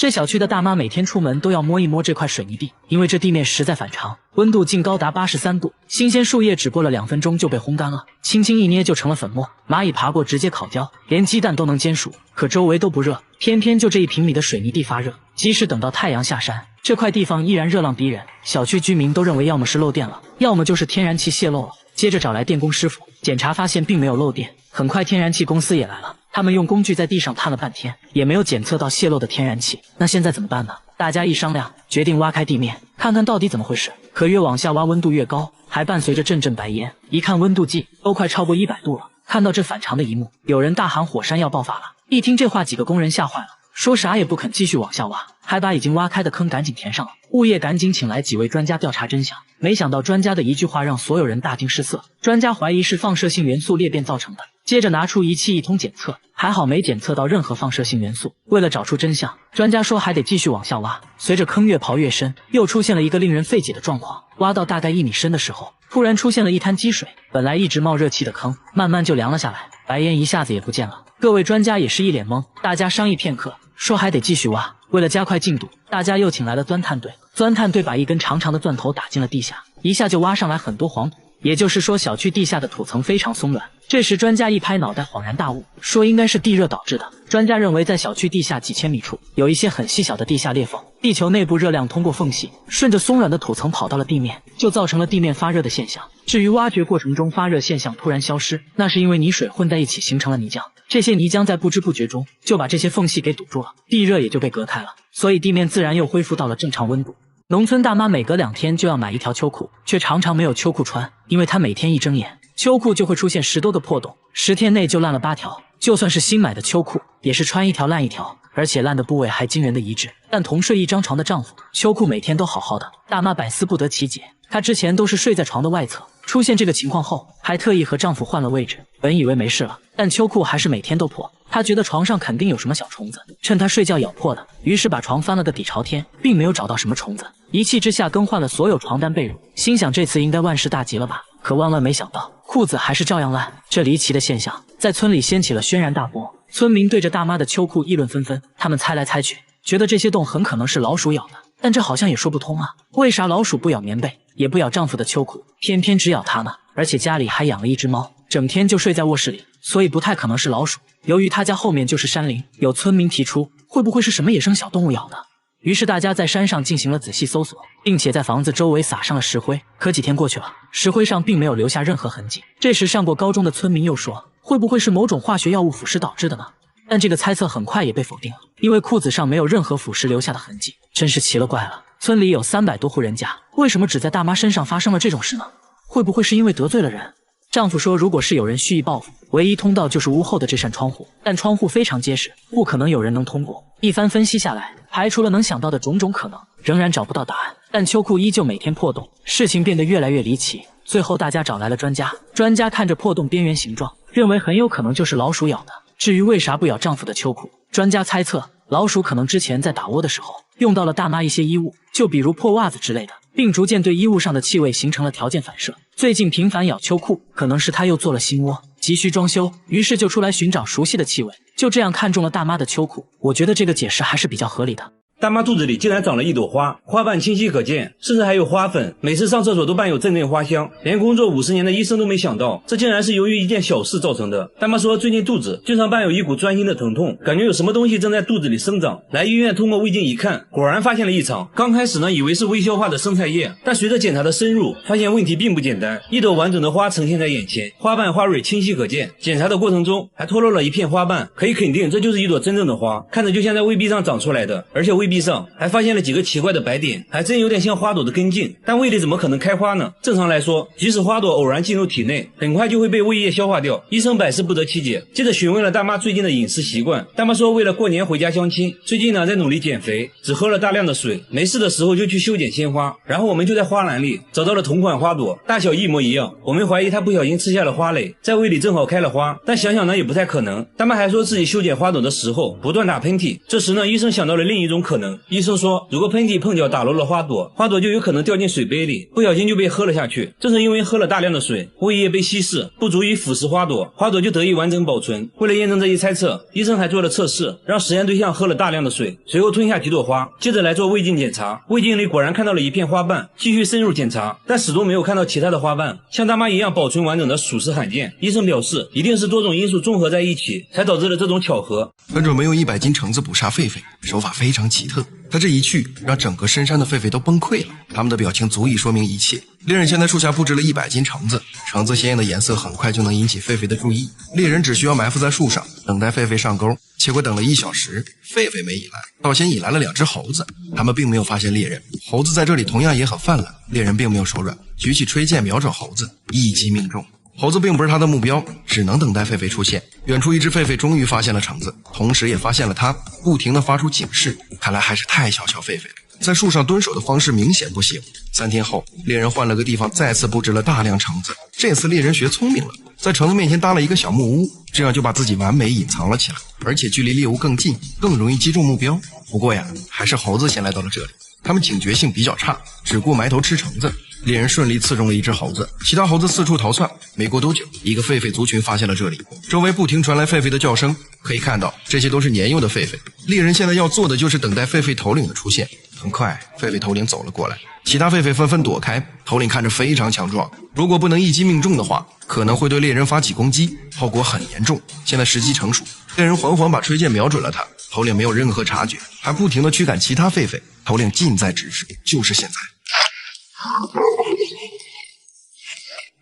这小区的大妈每天出门都要摸一摸这块水泥地，因为这地面实在反常，温度竟高达83度，新鲜树叶只过了2分钟就被烘干了，轻轻一捏就成了粉末，蚂蚁爬过直接烤焦，连鸡蛋都能煎熟。可周围都不热，偏偏就这1平米的水泥地发热，即使等到太阳下山，这块地方依然热浪逼人。小区居民都认为要么是漏电了，要么就是天然气泄漏了，接着找来电工师傅检查，发现并没有漏电。很快天然气公司也来了，他们用工具在地上探了半天，也没有检测到泄漏的天然气。那现在怎么办呢？大家一商量，决定挖开地面，看看到底怎么回事。可越往下挖，温度越高，还伴随着阵阵白烟。一看温度计，都快超过100度了。看到这反常的一幕，有人大喊火山要爆发了。一听这话，几个工人吓坏了，说啥也不肯继续往下挖，还把已经挖开的坑赶紧填上了。物业赶紧请来几位专家调查真相，没想到专家的一句话让所有人大惊失色。专家怀疑是放射性元素裂变造成的，接着拿出仪器一通检测，还好没检测到任何放射性元素。为了找出真相，专家说还得继续往下挖。随着坑越刨越深，又出现了一个令人费解的状况，挖到大概1米深的时候，突然出现了一滩积水，本来一直冒热气的坑慢慢就凉了下来，白烟一下子也不见了。各位专家也是一脸懵，大家商议片刻，说还得继续挖。为了加快进度，大家又请来了钻探队。钻探队把一根长长的钻头打进了地下，一下就挖上来很多黄土，也就是说小区地下的土层非常松软。这时专家一拍脑袋，恍然大悟，说应该是地热导致的。专家认为在小区地下几千米处有一些很细小的地下裂缝，地球内部热量通过缝隙顺着松软的土层跑到了地面，就造成了地面发热的现象。至于挖掘过程中发热现象突然消失，那是因为泥水混在一起形成了泥浆，这些泥浆在不知不觉中就把这些缝隙给堵住了，地热也就被隔开了，所以地面自然又恢复到了正常温度。农村大妈每隔2天就要买一条秋裤，却常常没有秋裤穿，因为她每天一睁眼，秋裤就会出现10多个破洞，10天内就烂了8条。就算是新买的秋裤，也是穿一条烂一条，而且烂的部位还惊人的一致。但同睡一张床的丈夫，秋裤每天都好好的，大妈百思不得其解。她之前都是睡在床的外侧，出现这个情况后，还特意和丈夫换了位置，本以为没事了，但秋裤还是每天都破。她觉得床上肯定有什么小虫子，趁她睡觉咬破的，于是把床翻了个底朝天，并没有找到什么虫子。一气之下更换了所有床单被褥，心想这次应该万事大吉了吧。可万万没想到，裤子还是照样烂。这离奇的现象在村里掀起了轩然大波，村民对着大妈的秋裤议论纷纷。他们猜来猜去，觉得这些洞很可能是老鼠咬的，但这好像也说不通啊。为啥老鼠不咬棉被，也不咬丈夫的秋裤，偏偏只咬她呢？而且家里还养了一只猫，整天就睡在卧室里，所以不太可能是老鼠。由于他家后面就是山林，有村民提出会不会是什么野生小动物咬的。于是大家在山上进行了仔细搜索，并且在房子周围撒上了石灰。可几天过去了，石灰上并没有留下任何痕迹。这时上过高中的村民又说，会不会是某种化学药物腐蚀导致的呢？但这个猜测很快也被否定了，因为裤子上没有任何腐蚀留下的痕迹。真是奇了怪了，村里有300多户人家，为什么只在大妈身上发生了这种事呢？会不会是因为得罪了人？丈夫说，如果是有人蓄意报复，唯一通道就是屋后的这扇窗户，但窗户非常结实，不可能有人能通过。一番分析下来，排除了能想到的种种可能，仍然找不到答案。但秋裤依旧每天破洞，事情变得越来越离奇。最后大家找来了专家，专家看着破洞边缘形状，认为很有可能就是老鼠咬的。至于为啥不咬丈夫的秋裤，专家猜测老鼠可能之前在打窝的时候用到了大妈一些衣物，就比如破袜子之类的，并逐渐对衣物上的气味形成了条件反射。最近频繁咬秋裤，可能是他又做了新窝，急需装修，于是就出来寻找熟悉的气味，就这样看中了大妈的秋裤。我觉得这个解释还是比较合理的。大妈肚子里竟然长了一朵花，花瓣清晰可见，甚至还有花粉，每次上厕所都伴有阵阵花香，连工作50年的医生都没想到，这竟然是由于一件小事造成的。大妈说最近肚子经常伴有一股钻心的疼痛，感觉有什么东西正在肚子里生长，来医院通过胃镜一看，果然发现了异常。刚开始呢以为是未消化的生菜叶，但随着检查的深入，发现问题并不简单，一朵完整的花呈现在眼前，花瓣花蕊清晰可见，检查的过程中还脱落了一片花瓣，可以肯定这就是一朵真正的花，看着就像在胃壁上长出来的，而且胃壁上还发现了几个奇怪的白点，还真有点像花朵的根茎，但胃里怎么可能开花呢？正常来说，即使花朵偶然进入体内，很快就会被胃液消化掉。医生百思不得其解，接着询问了大妈最近的饮食习惯。大妈说为了过年回家相亲，最近呢在努力减肥，只喝了大量的水，没事的时候就去修剪鲜花。然后我们就在花篮里找到了同款花朵，大小一模一样，我们怀疑她不小心吃下了花蕾，在胃里正好开了花，但想想呢也不太可能。大妈还说自己修剪花朵的时候不断打喷嚏，这时呢医生想到了另一种可能能。医生说，如果喷嚏碰脚打落了花朵，花朵就有可能掉进水杯里，不小心就被喝了下去。正是因为喝了大量的水，胃液被稀释，不足以腐蚀花朵，花朵就得以完整保存。为了验证这一猜测，医生还做了测试，让实验对象喝了大量的水，随后吞下几朵花，接着来做胃镜检查。胃镜里果然看到了一片花瓣，继续深入检查，但始终没有看到其他的花瓣。像大妈一样保存完整的属实罕见，医生表示一定是多种因素综合在一起，才导致了这种巧合。本准没用100斤橙子捕杀狒狒，手法非常奇特。他这一去，让整个深山的狒狒都崩溃了，他们的表情足以说明一切。猎人先在树下布置了100斤橙子，橙子鲜艳的颜色很快就能引起狒狒的注意。猎人只需要埋伏在树上，等待狒狒上钩。结果等了1小时，狒狒没引来，倒先引来了2只猴子。他们并没有发现猎人，猴子在这里同样也很泛滥。猎人并没有手软，举起吹箭瞄准猴子，一击命中。猴子并不是他的目标，只能等待狒狒出现。远处一只狒狒终于发现了橙子，同时也发现了他，不停地发出警示。看来还是太小瞧狒狒了，在树上蹲守的方式明显不行。3天后，猎人换了个地方，再次布置了大量橙子。这次猎人学聪明了，在橙子面前搭了一个小木屋，这样就把自己完美隐藏了起来，而且距离猎物更近，更容易击中目标。不过呀，还是猴子先来到了这里，他们警觉性比较差，只顾埋头吃橙子。猎人顺利刺中了一只猴子，其他猴子四处逃窜。没过多久，一个狒狒族群发现了这里，周围不停传来狒狒的叫声，可以看到这些都是年幼的狒狒。猎人现在要做的就是等待狒狒头领的出现。很快，狒狒头领走了过来，其他狒狒纷纷躲开。头领看着非常强壮，如果不能一击命中的话，可能会对猎人发起攻击，后果很严重。现在时机成熟，猎人缓缓把吹箭瞄准了他，头领没有任何察觉，还不停地驱赶其他狒狒。头领近在咫尺，就是现在。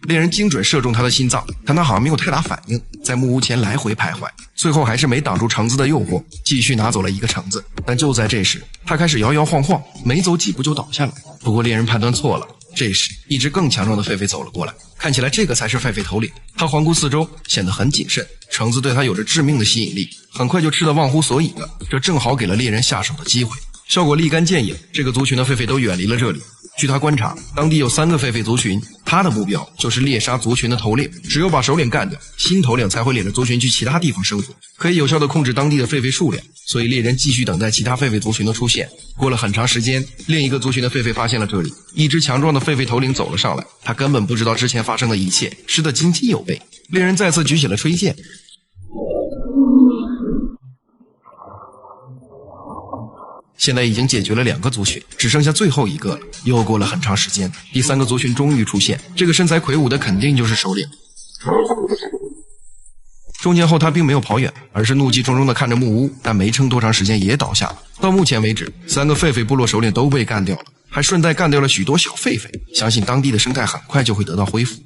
猎人精准射中他的心脏，但他好像没有太大反应，在木屋前来回徘徊，最后还是没挡住橙子的诱惑，继续拿走了一个橙子。但就在这时，他开始摇摇晃晃，没走几步就倒下了。不过猎人判断错了，这时一只更强壮的狒狒走了过来，看起来这个才是狒狒头领。他环顾四周，显得很谨慎，橙子对他有着致命的吸引力，很快就吃得忘乎所以了，这正好给了猎人下手的机会。效果立竿见影，这个族群的狒狒都远离了这里。据他观察，当地有3个狒狒族群，他的目标就是猎杀族群的头领，只有把首领干掉，新头领才会领着族群去其他地方生活，可以有效地控制当地的狒狒数量。所以猎人继续等待其他狒狒族群的出现。过了很长时间，另一个族群的狒狒发现了这里，一只强壮的狒狒头领走了上来，他根本不知道之前发生的一切，吃得津津有味。猎人再次举起了吹箭，现在已经解决了2个族群，只剩下最后一个了。又过了很长时间，第3个族群终于出现，这个身材魁梧的肯定就是首领。中箭后他并没有跑远，而是怒气冲冲地看着木屋，但没撑多长时间也倒下了。到目前为止，3个狒狒部落首领都被干掉了，还顺带干掉了许多小狒狒，相信当地的生态很快就会得到恢复。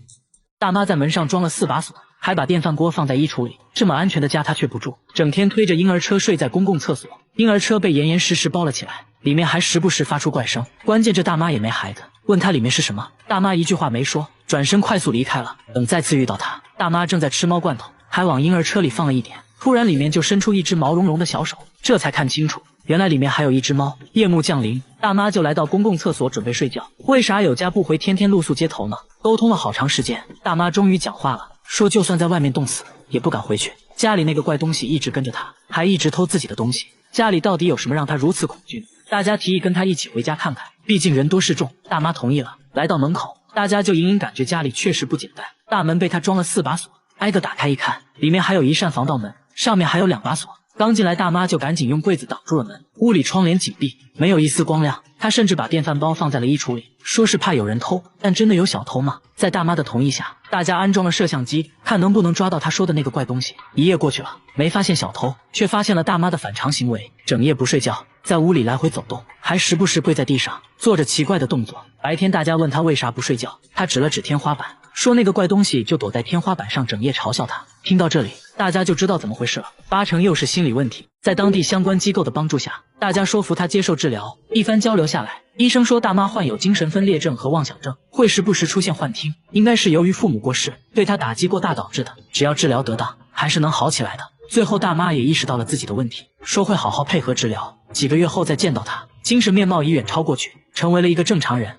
大妈在门上装了4把锁，还把电饭锅放在衣橱里，这么安全的家她却不住，整天推着婴儿车睡在公共厕所。婴儿车被严严实实包了起来，里面还时不时发出怪声。关键这大妈也没孩子，问她里面是什么，大妈一句话没说，转身快速离开了。等再次遇到她，大妈正在吃猫罐头，还往婴儿车里放了一点，突然里面就伸出一只毛茸茸的小手，这才看清楚，原来里面还有一只猫。夜幕降临，大妈就来到公共厕所准备睡觉。为啥有家不回，天天露宿街头呢？沟通了好长时间，大妈终于讲话了，说就算在外面冻死也不敢回去，家里那个怪东西一直跟着她，还一直偷自己的东西，家里到底有什么让她如此恐惧呢？大家提议跟她一起回家看看，毕竟人多势众。大妈同意了。来到门口，大家就隐隐感觉家里确实不简单。大门被她装了4把锁，挨个打开一看，里面还有一扇防盗门，上面还有2把锁。刚进来，大妈就赶紧用柜子挡住了门，屋里窗帘紧闭，没有一丝光亮。她甚至把电饭煲放在了衣橱里，说是怕有人偷，但真的有小偷吗？在大妈的同意下，大家安装了摄像机，看能不能抓到她说的那个怪东西。一夜过去了，没发现小偷，却发现了大妈的反常行为，整夜不睡觉，在屋里来回走动，还时不时跪在地上做着奇怪的动作。白天大家问她为啥不睡觉，她指了指天花板，说那个怪东西就躲在天花板上，整夜嘲笑她。听到这里，大家就知道怎么回事了，8成又是心理问题。在当地相关机构的帮助下，大家说服她接受治疗。一番交流下来，医生说大妈患有精神分裂症和妄想症，会时不时出现幻听，应该是由于父母过世对她打击过大导致的，只要治疗得当，还是能好起来的。最后大妈也意识到了自己的问题，说会好好配合治疗，几个月后再见到她，精神面貌已远超过去，成为了一个正常人。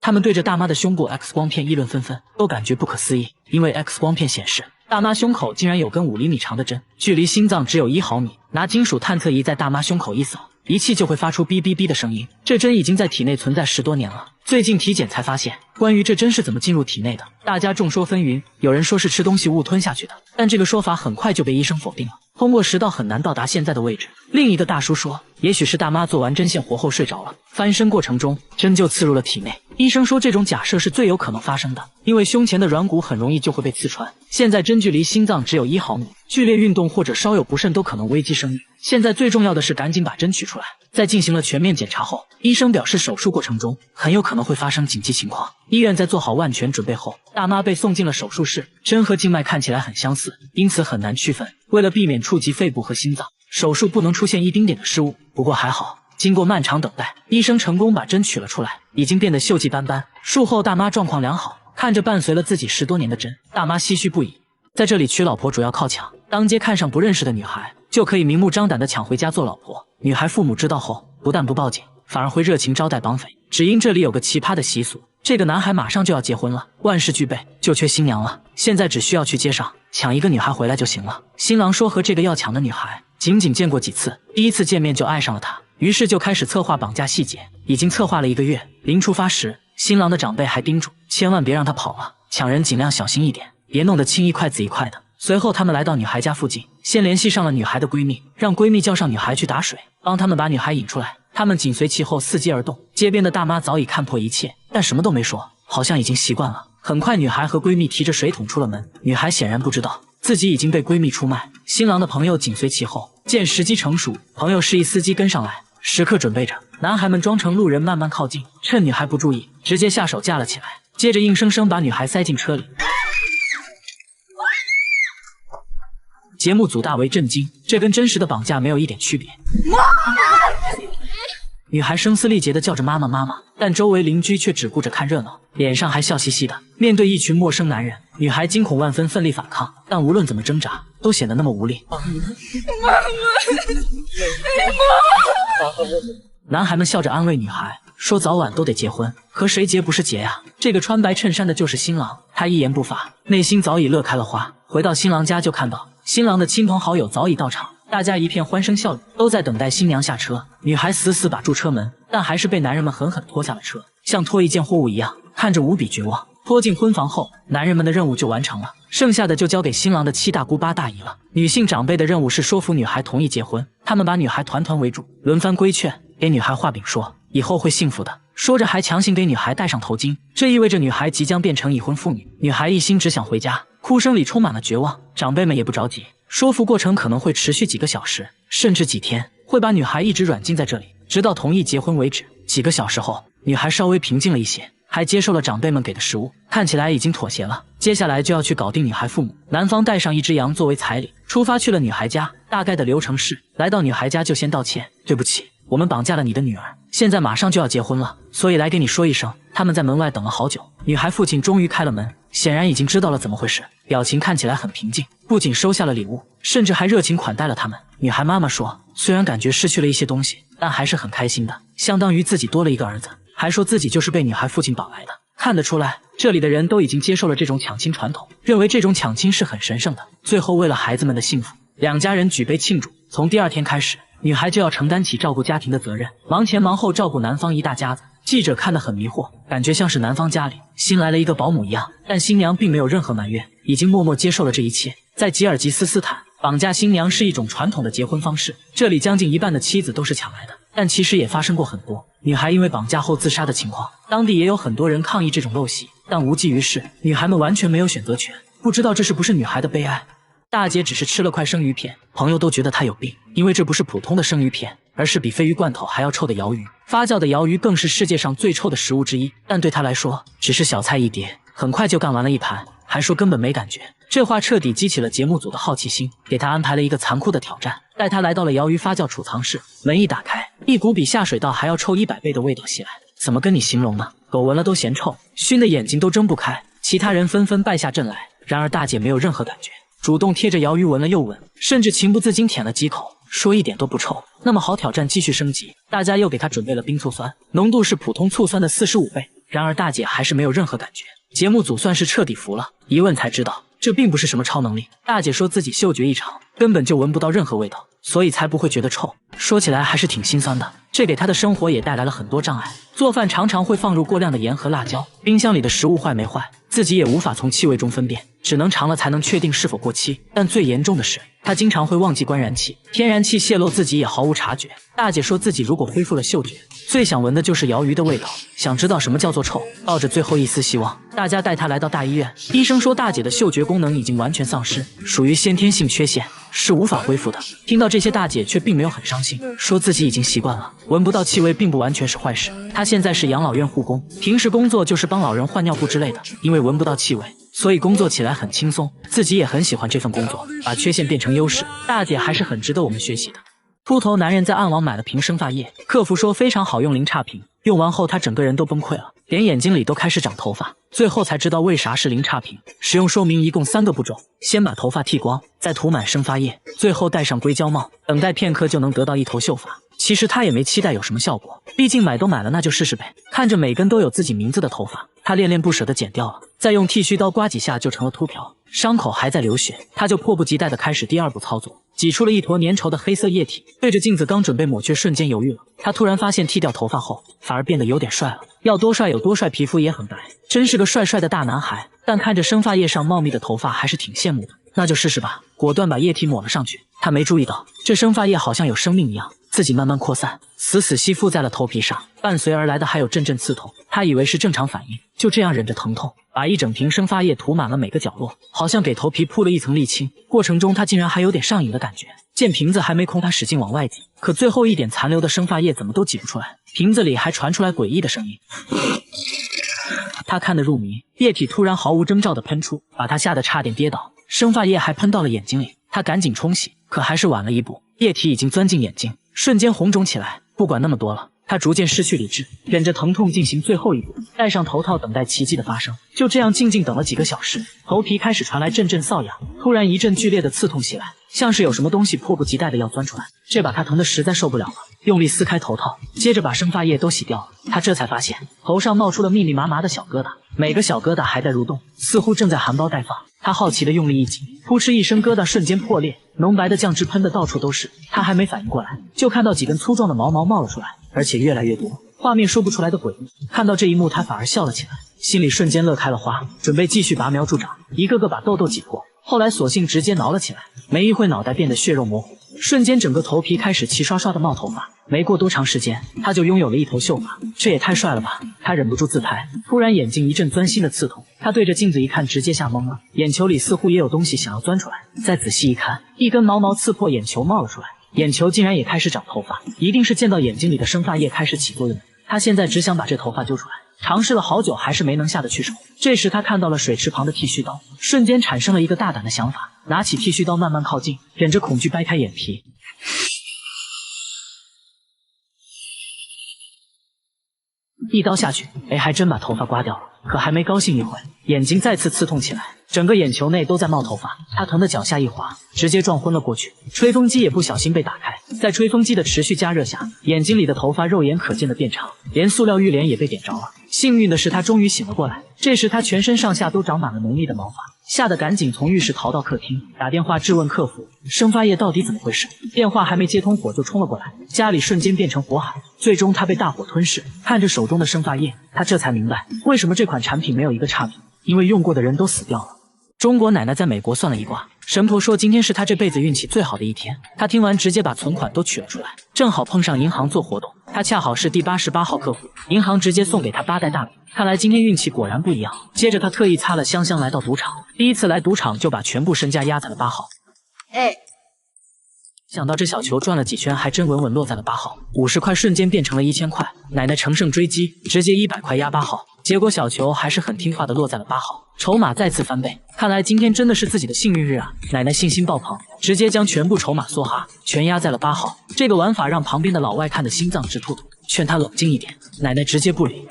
他们对着大妈的胸部 X 光片议论纷纷，都感觉不可思议，因为 X 光片显示大妈胸口竟然有根5厘米长的针，距离心脏只有1毫米。拿金属探测仪在大妈胸口一扫，仪器就会发出哔哔哔的声音。这针已经在体内存在10多年了，最近体检才发现，关于这针是怎么进入体内的，大家众说纷纭。有人说是吃东西误吞下去的，但这个说法很快就被医生否定了。通过食道很难到达现在的位置。另一个大叔说，也许是大妈做完针线活后睡着了，翻身过程中针就刺入了体内。医生说这种假设是最有可能发生的，因为胸前的软骨很容易就会被刺穿。现在针距离心脏只有1毫米，剧烈运动或者稍有不慎都可能危及生命。现在最重要的是赶紧把针取出来。在进行了全面检查后，医生表示手术过程中很有可能会发生紧急情况。医院在做好万全准备后，大妈被送进了手术室。针和静脉看起来很相似，因此很难区分。为了避免触及肺部和心脏，手术不能出现一丁点的失误。不过还好，经过漫长等待，医生成功把针取了出来，已经变得锈迹斑斑。术后大妈状况良好，看着伴随了自己10多年的针，大妈唏嘘不已。在这里娶老婆主要靠抢，当街看上不认识的女孩，就可以明目张胆地抢回家做老婆。女孩父母知道后，不但不报警，反而会热情招待绑匪。只因这里有个奇葩的习俗，这个男孩马上就要结婚了，万事俱备，就缺新娘了。现在只需要去街上抢一个女孩回来就行了。新郎说和这个要抢的女孩仅见过几次，第一次见面就爱上了她，于是就开始策划绑架细节。已经策划了1个月，临出发时，新郎的长辈还叮嘱，千万别让他跑了，抢人尽量小心一点，别弄得青一块紫一块的。随后他们来到女孩家附近，先联系上了女孩的闺蜜，让闺蜜叫上女孩去打水，帮他们把女孩引出来。他们紧随其后伺机而动。街边的大妈早已看破一切，但什么都没说，好像已经习惯了。很快女孩和闺蜜提着水桶出了门，女孩显然不知道自己已经被闺蜜出卖。新郎的朋友紧随其后，见时机成熟，朋友示意司机跟上来，时刻准备着。男孩们装成路人慢慢靠近，趁女孩不注意，直接下手架了起来，接着硬生生把女孩塞进车里。节目组大为震惊，这跟真实的绑架没有一点区别。女孩声嘶力竭地叫着妈妈妈妈，但周围邻居却只顾着看热闹，脸上还笑嘻嘻的。面对一群陌生男人，女孩惊恐万分，奋力反抗，但无论怎么挣扎，都显得那么无力。男孩们笑着安慰女孩，说早晚都得结婚，可谁结不是结呀？这个穿白衬衫的就是新郎，他一言不发，内心早已乐开了花。回到新郎家就看到新郎的亲朋好友早已到场，大家一片欢声笑语，都在等待新娘下车。女孩死死把住车门，但还是被男人们狠狠拖下了车，像拖一件货物一样，看着无比绝望。拖进婚房后，男人们的任务就完成了，剩下的就交给新郎的7大姑8大姨了。女性长辈的任务是说服女孩同意结婚，他们把女孩团团围住，轮番规劝，给女孩画饼说以后会幸福的，说着还强行给女孩戴上头巾，这意味着女孩即将变成已婚妇女。女孩一心只想回家，哭声里充满了绝望。长辈们也不着急，说服过程可能会持续几个小时，甚至几天，会把女孩一直软禁在这里，直到同意结婚为止。几个小时后，女孩稍微平静了一些，还接受了长辈们给的食物，看起来已经妥协了。接下来就要去搞定女孩父母，男方带上1只羊作为彩礼，出发去了女孩家。大概的流程是，来到女孩家就先道歉，对不起，我们绑架了你的女儿，现在马上就要结婚了，所以来给你说一声。他们在门外等了好久，女孩父亲终于开了门，显然已经知道了怎么回事，表情看起来很平静，不仅收下了礼物，甚至还热情款待了他们。女孩妈妈说，虽然感觉失去了一些东西，但还是很开心的，相当于自己多了一个儿子，还说自己就是被女孩父亲绑来的。看得出来，这里的人都已经接受了这种抢亲传统，认为这种抢亲是很神圣的。最后为了孩子们的幸福，两家人举杯庆祝。从第2天开始，女孩就要承担起照顾家庭的责任，忙前忙后照顾男方一大家子。记者看得很迷惑，感觉像是男方家里新来了一个保姆一样，但新娘并没有任何埋怨，已经默默接受了这一切。在吉尔吉斯斯坦，绑架新娘是一种传统的结婚方式，这里将近1半的妻子都是抢来的，但其实也发生过很多女孩因为绑架后自杀的情况，当地也有很多人抗议这种陋习，但无济于事，女孩们完全没有选择权。不知道这是不是女孩的悲哀。大姐只是吃了块生鱼片，朋友都觉得她有病，因为这不是普通的生鱼片，而是比鲱鱼罐头还要臭的鳐鱼。发酵的鳐鱼更是世界上最臭的食物之一，但对她来说只是小菜一碟，很快就干完了一盘，还说根本没感觉。这话彻底激起了节目组的好奇心，给她安排了一个残酷的挑战，带她来到了鳐鱼发酵储藏室。门一打开，一股比下水道还要臭100倍的味道袭来，怎么跟你形容呢？狗闻了都嫌臭，熏得眼睛都睁不开。其他人纷纷败下阵来，然而大姐没有任何感觉，主动贴着鳐鱼闻了又闻，甚至情不自禁舔了几口，说一点都不臭。那么好，挑战继续升级，大家又给她准备了冰醋酸，浓度是普通醋酸的45倍，然而大姐还是没有任何感觉。节目组算是彻底服了，一问才知道，这并不是什么超能力。大姐说自己嗅觉异常，根本就闻不到任何味道，所以才不会觉得臭。说起来还是挺心酸的，这给她的生活也带来了很多障碍。做饭常常会放入过量的盐和辣椒，冰箱里的食物坏没坏，自己也无法从气味中分辨，只能尝了才能确定是否过期。但最严重的是，她经常会忘记关燃气，天然气泄漏自己也毫无察觉。大姐说自己如果恢复了嗅觉，最想闻的就是鳐鱼的味道，想知道什么叫做臭。抱着最后一丝希望，大家带她来到大医院，医生说大姐的嗅觉功能已经完全丧失，属于先天性缺陷，是无法恢复的。听到这些，大姐却并没有很伤心，说自己已经习惯了，闻不到气味并不完全是坏事。她现在是养老院护工，平时工作就是帮老人换尿布之类的，因为闻不到气味，所以工作起来很轻松，自己也很喜欢这份工作，把缺陷变成优势。大姐还是很值得我们学习的。秃头男人在暗网买了瓶生发液，客服说非常好用，零差评。用完后他整个人都崩溃了，连眼睛里都开始长头发。最后才知道为啥是零差评。使用说明一共3个步骤：先把头发剃光，再涂满生发液，最后戴上硅胶帽，等待片刻就能得到一头秀发。其实他也没期待有什么效果，毕竟买都买了，那就试试呗。看着每根都有自己名字的头发，他恋恋不舍地剪掉了，再用剃须刀刮几下就成了秃瓢。伤口还在流血，他就迫不及待地开始第2步操作，挤出了一坨粘稠的黑色液体，对着镜子刚准备抹去，瞬间犹豫了。他突然发现剃掉头发后反而变得有点帅了，要多帅有多帅，皮肤也很白，真是个帅帅的大男孩。但看着生发液上茂密的头发还是挺羡慕的，那就试试吧。果断把液体抹了上去，他没注意到这生发液好像有生命一样，自己慢慢扩散，死死吸附在了头皮上，伴随而来的还有阵阵刺痛。他以为是正常反应，就这样忍着疼痛，把一整瓶生发液涂满了每个角落，好像给头皮铺了一层沥青。过程中他竟然还有点上瘾的感觉，见瓶子还没空，他使劲往外挤，可最后一点残留的生发液怎么都挤不出来，瓶子里还传出来诡异的声音。他看得入迷，液体突然毫无征兆地喷出，把他吓得差点跌倒，生发液还喷到了眼睛里。他赶紧冲洗，可还是晚了一步，液体已经钻进眼睛，瞬间红肿起来。不管那么多了，他逐渐失去理智，忍着疼痛进行最后一步，戴上头套等待奇迹的发生。就这样静静等了几个小时，头皮开始传来阵阵瘙痒，突然一阵剧烈的刺痛袭来，像是有什么东西迫不及待的要钻出来，这把他疼得实在受不了了，用力撕开头套，接着把生发液都洗掉了。他这才发现头上冒出了密密麻麻的小疙瘩，每个小疙瘩还在蠕动，似乎正在含苞待放。他好奇的用力一挤，扑哧一声，疙瘩瞬间破裂，浓白的酱汁喷得到处都是。他还没反应过来，就看到几根粗壮的毛冒了出来，而且越来越多，画面说不出来的诡异。看到这一幕，他反而笑了起来，心里瞬间乐开了花，准备继续拔苗助长，一个个把痘痘挤破。后来索性直接挠了起来，没一会脑袋变得血肉模糊，瞬间整个头皮开始齐刷刷的冒头发。没过多长时间，他就拥有了一头秀发，这也太帅了吧！他忍不住自拍，突然眼睛一阵钻心的刺痛，他对着镜子一看，直接吓懵了，眼球里似乎也有东西想要钻出来。再仔细一看，一根毛刺破眼球冒了出来，眼球竟然也开始长头发，一定是见到眼睛里的生发液开始起作用。他现在只想把这头发揪出来，尝试了好久还是没能下得去手。这时他看到了水池旁的剃须刀，瞬间产生了一个大胆的想法，拿起剃须刀慢慢靠近，忍着恐惧掰开眼皮，一刀下去，还真把头发刮掉了。可还没高兴一会，眼睛再次刺痛起来，整个眼球内都在冒头发，他疼得脚下一滑，直接撞昏了过去。吹风机也不小心被打开，在吹风机的持续加热下，眼睛里的头发肉眼可见的变长，连塑料浴帘也被点着了。幸运的是他终于醒了过来，这时他全身上下都长满了浓密的毛发，吓得赶紧从浴室逃到客厅，打电话质问客服生发液到底怎么回事。电话还没接通，火就冲了过来，家里瞬间变成火海，最终他被大火吞噬。看着手中的生发液，他这才明白为什么这款产品没有一个差评，因为用过的人都死掉了。中国奶奶在美国算了一卦，神婆说今天是她这辈子运气最好的一天。她听完直接把存款都取了出来，正好碰上银行做活动，她恰好是第88号客户，银行直接送给她8袋大米。看来今天运气果然不一样。接着她特意擦了香来到赌场，第一次来赌场就把全部身家压在了8号。想到这小球转了几圈，还真稳稳落在了8号，50块瞬间变成了1000块。奶奶乘胜追击，直接100块压8号，结果小球还是很听话的落在了8号，筹码再次翻倍。看来今天真的是自己的幸运日啊！奶奶信心爆棚，直接将全部筹码梭哈，全压在了8号。这个玩法让旁边的老外看得心脏直突突，劝他冷静一点。奶奶直接不理。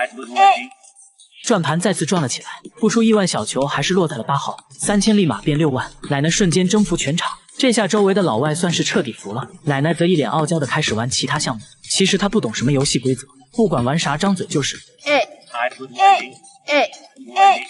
转盘再次转了起来，不出意外，小球还是落在了8号，3000立马变6万，奶奶瞬间征服全场。这下周围的老外算是彻底服了，奶奶则一脸傲娇的开始玩其他项目。其实她不懂什么游戏规则，不管玩啥张嘴就是。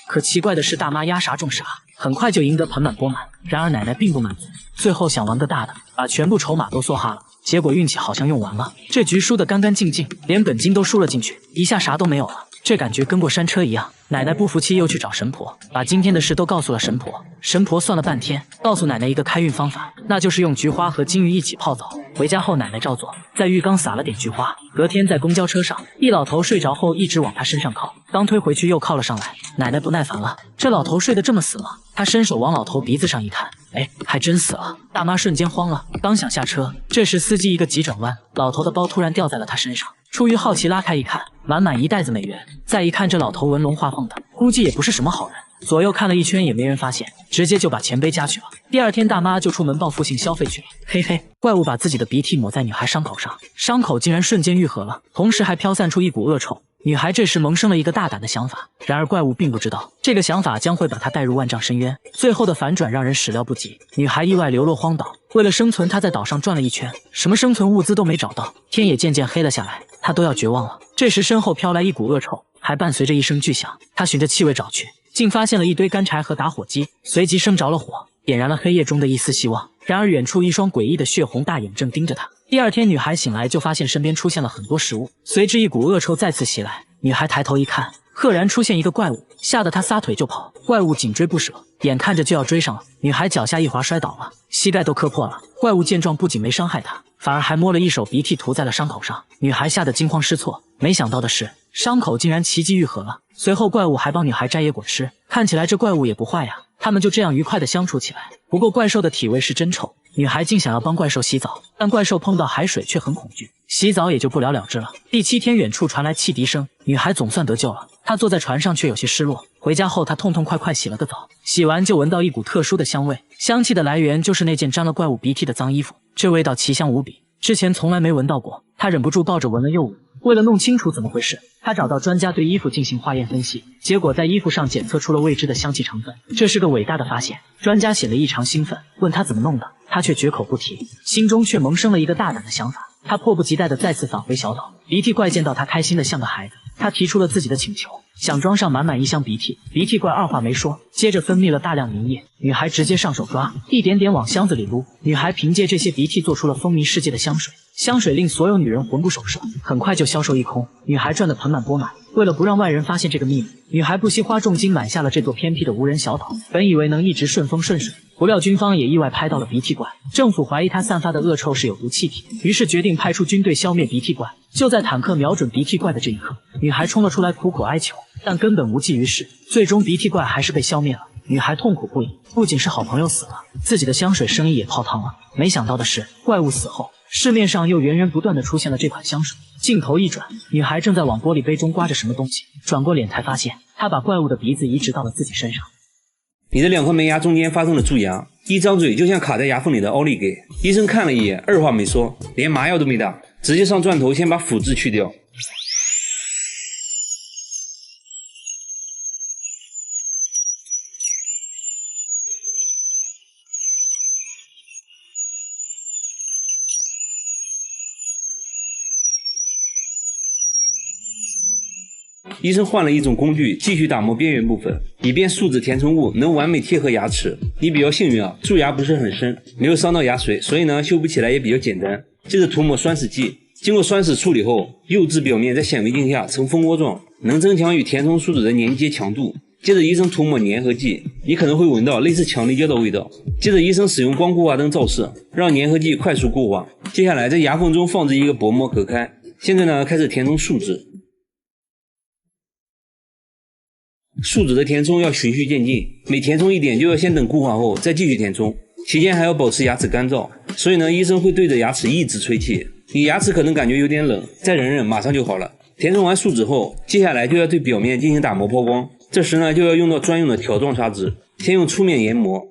可奇怪的是，大妈压啥中啥，很快就赢得盆满钵满。然而奶奶并不满足，最后想玩个大的，把全部筹码都梭哈了。结果运气好像用完了，这局输得干干净净，连本金都输了进去，一下啥都没有了。这感觉跟过山车一样。奶奶不服气，又去找神婆，把今天的事都告诉了神婆。神婆算了半天，告诉奶奶一个开运方法，那就是用菊花和金鱼一起泡澡。回家后，奶奶照做，在浴缸撒了点菊花。隔天在公交车上，一老头睡着后一直往他身上靠，刚推回去又靠了上来。奶奶不耐烦了，这老头睡得这么死吗？她伸手往老头鼻子上一看，哎，还真死了。大妈瞬间慌了，刚想下车，这时司机一个急转弯，老头的包突然掉在了他身上。出于好奇拉开一看，满满一袋子美元。再一看这老头纹龙画凤的，估计也不是什么好人。左右看了一圈也没人发现，直接就把钱背家去了。第二天大妈就出门报复性消费去了。嘿嘿，怪物把自己的鼻涕抹在女孩伤口上，伤口竟然瞬间愈合了，同时还飘散出一股恶臭。女孩这时萌生了一个大胆的想法，然而怪物并不知道，这个想法将会把她带入万丈深渊。最后的反转让人始料不及，女孩意外流落荒岛，为了生存，她在岛上转了一圈，什么生存物资都没找到，天也渐渐黑了下来，她都要绝望了。这时身后飘来一股恶臭，还伴随着一声巨响，她循着气味找去，竟发现了一堆干柴和打火机，随即生着了火，点燃了黑夜中的一丝希望。然而远处一双诡异的血红大眼正盯着她。第二天女孩醒来就发现身边出现了很多食物，随之一股恶臭再次袭来。女孩抬头一看，赫然出现一个怪物，吓得她撒腿就跑。怪物紧追不舍，眼看着就要追上了，女孩脚下一滑摔倒了，膝盖都磕破了。怪物见状不仅没伤害她，反而还摸了一手鼻涕涂在了伤口上。女孩吓得惊慌失措，没想到的是伤口竟然奇迹愈合了。随后怪物还帮女孩摘野果吃，看起来这怪物也不坏呀。他们就这样愉快地相处起来。不过怪兽的体味是真臭，女孩竟想要帮怪兽洗澡，但怪兽碰到海水却很恐惧，洗澡也就不了了之了。第7天，远处传来汽笛声，女孩总算得救了。她坐在船上却有些失落。回家后，她痛痛快快洗了个澡，洗完就闻到一股特殊的香味，香气的来源就是那件沾了怪物鼻涕的脏衣服，这味道奇香无比，之前从来没闻到过。她忍不住抱着闻了又闻。为了弄清楚怎么回事，他找到专家对衣服进行化验分析，结果在衣服上检测出了未知的香气成分，这是个伟大的发现。专家显得异常兴奋，问他怎么弄的，他却绝口不提，心中却萌生了一个大胆的想法。他迫不及待地再次返回小岛，鼻涕怪见到他开心的像个孩子，他提出了自己的请求，想装上满满一箱鼻涕。鼻涕怪二话没说，接着分泌了大量粘液，女孩直接上手抓，一点点往箱子里撸。女孩凭借这些鼻涕做出了风靡世界的香水，香水令所有女人魂不守舍，很快就销售一空，女孩赚得盆满钵满。为了不让外人发现这个秘密，女孩不惜花重金买下了这座偏僻的无人小岛，本以为能一直顺风顺水，不料军方也意外拍到了鼻涕怪，政府怀疑它散发的恶臭是有毒气体，于是决定派出军队消灭鼻涕怪。就在坦克瞄准鼻涕怪的这一刻，女孩冲了出来苦苦哀求，但根本无济于事，最终鼻涕怪还是被消灭了。女孩痛苦不已，不仅是好朋友死了，自己的香水生意也泡汤了。没想到的是，怪物死后，市面上又源源不断的出现了这款香水。镜头一转，女孩正在往玻璃杯中刮着什么东西，转过脸才发现，她把怪物的鼻子移植到了自己身上。你的2颗门牙中间发生了蛀牙，一张嘴就像卡在牙缝里的奥利给。医生看了一眼，二话没说，连麻药都没打，直接上钻头先把腐质去掉。医生换了一种工具，继续打磨边缘部分，以便树脂填充物能完美贴合牙齿。你比较幸运啊，蛀牙不是很深，没有伤到牙髓，所以呢修补起来也比较简单。接着涂抹酸蚀剂，经过酸蚀处理后，釉质表面在显微镜下呈蜂窝状，能增强与填充树脂的粘接强度。接着医生涂抹粘合剂，你可能会闻到类似强力胶的味道。接着医生使用光固化灯照射，让粘合剂快速固化。接下来在牙缝中放置一个薄膜隔开。现在呢开始填充树脂。树脂的填充要循序渐进，每填充一点就要先等固化后再继续填充，期间还要保持牙齿干燥，所以呢医生会对着牙齿一直吹气。你牙齿可能感觉有点冷，再忍忍马上就好了。填充完树脂后，接下来就要对表面进行打磨抛光，这时呢就要用到专用的条状砂纸，先用粗面研磨，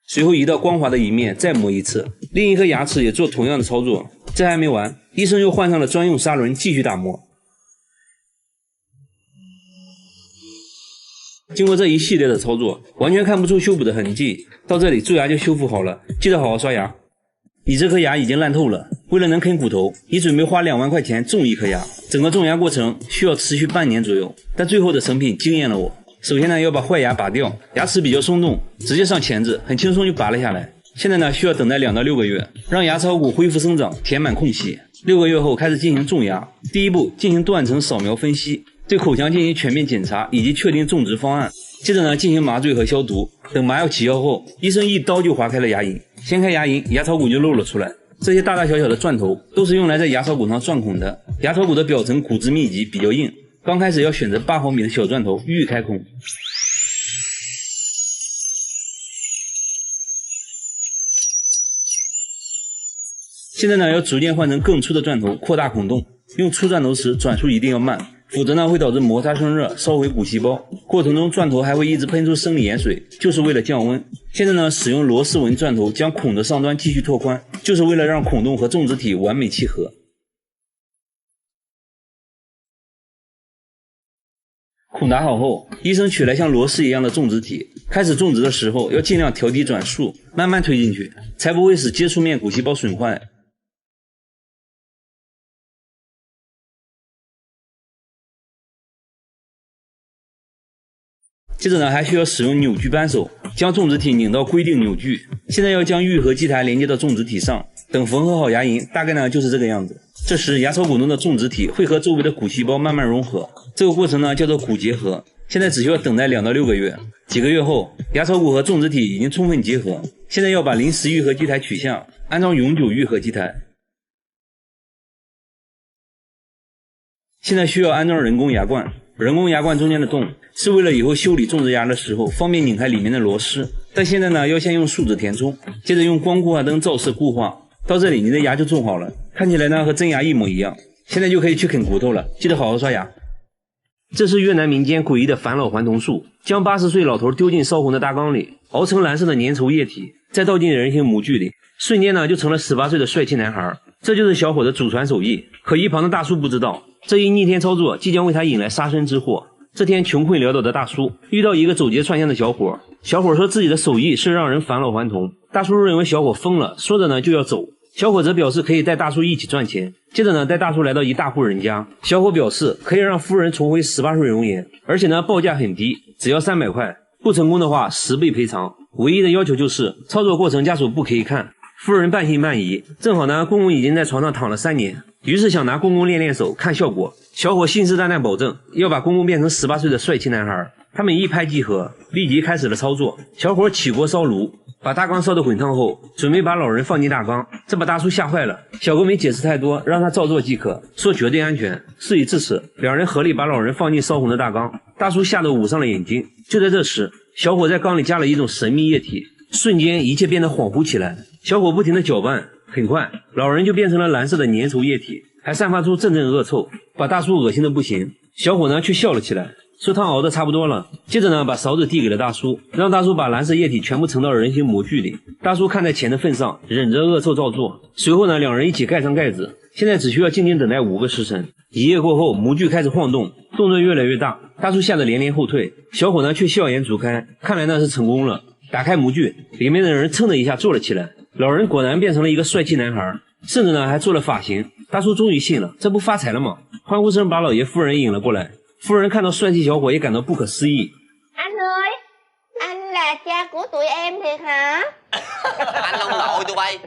随后移到光滑的一面再磨一次，另一颗牙齿也做同样的操作。这还没完，医生又换上了专用砂轮继续打磨。经过这一系列的操作，完全看不出修补的痕迹，到这里蛀牙就修复好了，记得好好刷牙。你这颗牙已经烂透了，为了能啃骨头，你准备花2万块钱种一颗牙。整个种牙过程需要持续半年左右，但最后的成品惊艳了我。首先呢，要把坏牙拔掉，牙齿比较松动，直接上钳子，很轻松就拔了下来。现在呢，需要等待2到6个月，让牙槽骨恢复生长，填满空隙。6个月后开始进行种牙。第一步，进行断层扫描分析，对口腔进行全面检查以及确定种植方案。接着呢，进行麻醉和消毒。等麻药起效后，医生一刀就划开了牙龈，掀开牙龈，牙槽骨就露了出来。这些大大小小的钻头都是用来在牙槽骨上钻孔的。牙槽骨的表层骨质密集，比较硬，刚开始要选择8毫米的小钻头予以开孔。现在呢，要逐渐换成更粗的钻头，扩大孔洞。用粗钻头时转速一定要慢，否则呢会导致摩擦生热，烧毁骨细胞。过程中钻头还会一直喷出生理盐水，就是为了降温。现在呢，使用螺丝纹钻头将孔的上端继续拓宽，就是为了让孔洞和种植体完美契合。孔打好后，医生取来像螺丝一样的种植体，开始种植的时候要尽量调低转速，慢慢推进去，才不会使接触面骨细胞损坏。接着呢，还需要使用扭矩扳手将种植体拧到规定扭矩。现在要将愈合基台连接到种植体上，等缝合好牙龈，大概呢就是这个样子。这时牙槽骨中的种植体会和周围的骨细胞慢慢融合，这个过程呢叫做骨结合。现在只需要等待2到6个月，几个月后，牙槽骨和种植体已经充分结合。现在要把临时愈合基台取下，安装永久愈合基台。现在需要安装人工牙冠。人工牙冠中间的洞是为了以后修理种植牙的时候方便拧开里面的螺丝，但现在呢要先用树脂填充，接着用光固化灯照射固化。到这里你的牙就种好了，看起来呢和真牙一模一样。现在就可以去啃骨头了，记得好好刷牙。这是越南民间诡异的返老还童术，将80岁老头丢进烧红的大缸里，熬成蓝色的粘稠液体，再倒进人形模具里，瞬间呢就成了18岁的帅气男孩。这就是小伙的祖传手艺，可一旁的大叔不知道，这一逆天操作即将为他引来杀身之祸。这天穷困潦倒的大叔遇到一个走街串巷的小伙，小伙说自己的手艺是让人返老还童。大叔认为小伙疯了，说着呢就要走。小伙则表示可以带大叔一起赚钱。接着呢带大叔来到一大户人家，小伙表示可以让夫人重回18岁容颜，而且呢报价很低，只要300块，不成功的话10倍赔偿。唯一的要求就是操作过程家属不可以看。夫人半信半疑，正好呢公公已经在床上躺了3年，于是想拿公公练练手看效果。小伙信誓旦旦保证要把公公变成18岁的帅气男孩。他们一拍即合，立即开始了操作。小伙起锅烧炉，把大缸烧得滚烫后，准备把老人放进大缸，这把大叔吓坏了。小哥没解释太多，让他照做即可，说绝对安全。事已至此，两人合力把老人放进烧红的大缸。大叔吓得捂上了眼睛。就在这时，小伙在缸里加了一种神秘液体，瞬间一切变得恍惚起来。小伙不停地搅拌，很快老人就变成了蓝色的粘稠液体，还散发出阵阵恶臭，把大叔恶心的不行。小伙呢却笑了起来，说汤熬的差不多了。接着呢把勺子递给了大叔，让大叔把蓝色液体全部盛到人形模具里。大叔看在钱的份上，忍着恶臭照做。随后呢两人一起盖上盖子，现在只需要静静等待5个时辰。1夜过后，模具开始晃动，动作越来越大，大叔吓得连连后退。小伙呢却笑颜逐开，看来那是成功了。打开模具，里面的人噌的一下坐了起来，老人果然变成了一个帅气男孩，甚至呢还做了发型。大叔终于信了，这不发财了吗？欢呼声把老爷夫人引了过来。夫人看到帅气小伙也感到不可思议。Anh ơi, anh là cha của tụi em thiệt hả? Anh ông nội tụi bay。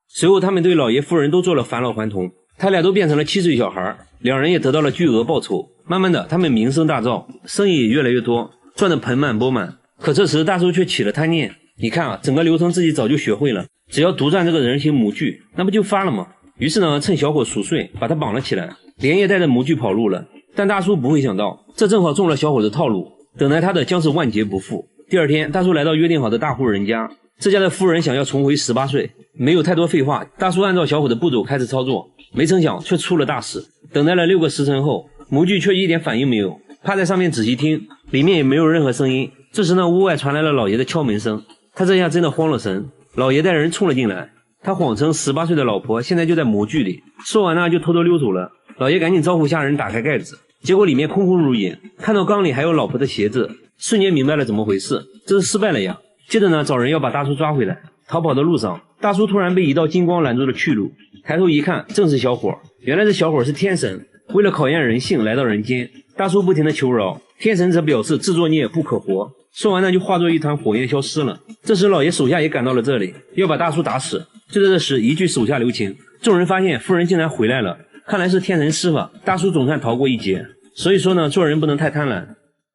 随后他们对老爷夫人都做了返老还童，他俩都变成了7岁小孩，两人也得到了巨额报酬。慢慢的他们名声大噪，生意也越来越多，赚得盆满钵满。可这时大叔却起了贪念，你看啊，整个流程自己早就学会了，只要独占这个人形模具，那不就发了吗？于是呢趁小伙熟睡，把他绑了起来，连夜带着模具跑路了。但大叔不会想到，这正好中了小伙的套路，等待他的将是万劫不复。第二天，大叔来到约定好的大户人家，这家的夫人想要重回18岁，没有太多废话，大叔按照小伙的步骤开始操作，没成想却出了大事。等待了6个时辰后，模具却一点反应没有，趴在上面仔细听，里面也没有任何声音。这时呢，屋外传来了老爷的敲门声，他这下真的慌了神。老爷带人冲了进来，他谎称18岁的老婆现在就在模具里，说完呢就偷偷溜走了。老爷赶紧招呼下人打开盖子，结果里面空空如也，看到缸里还有老婆的鞋子，瞬间明白了怎么回事，这是失败了呀。接着呢找人要把大叔抓回来。逃跑的路上，大叔突然被一道金光拦住了去路，抬头一看，正是小伙。原来这小伙是天神，为了考验人性来到人间。大叔不停的求饶，天神则表示自作孽不可活。说完呢，就化作一团火焰消失了。这时老爷手下也赶到了这里，要把大叔打死。就在这时，一句手下留情，众人发现夫人竟然回来了，看来是天神施法，大叔总算逃过一劫。所以说呢，做人不能太贪婪，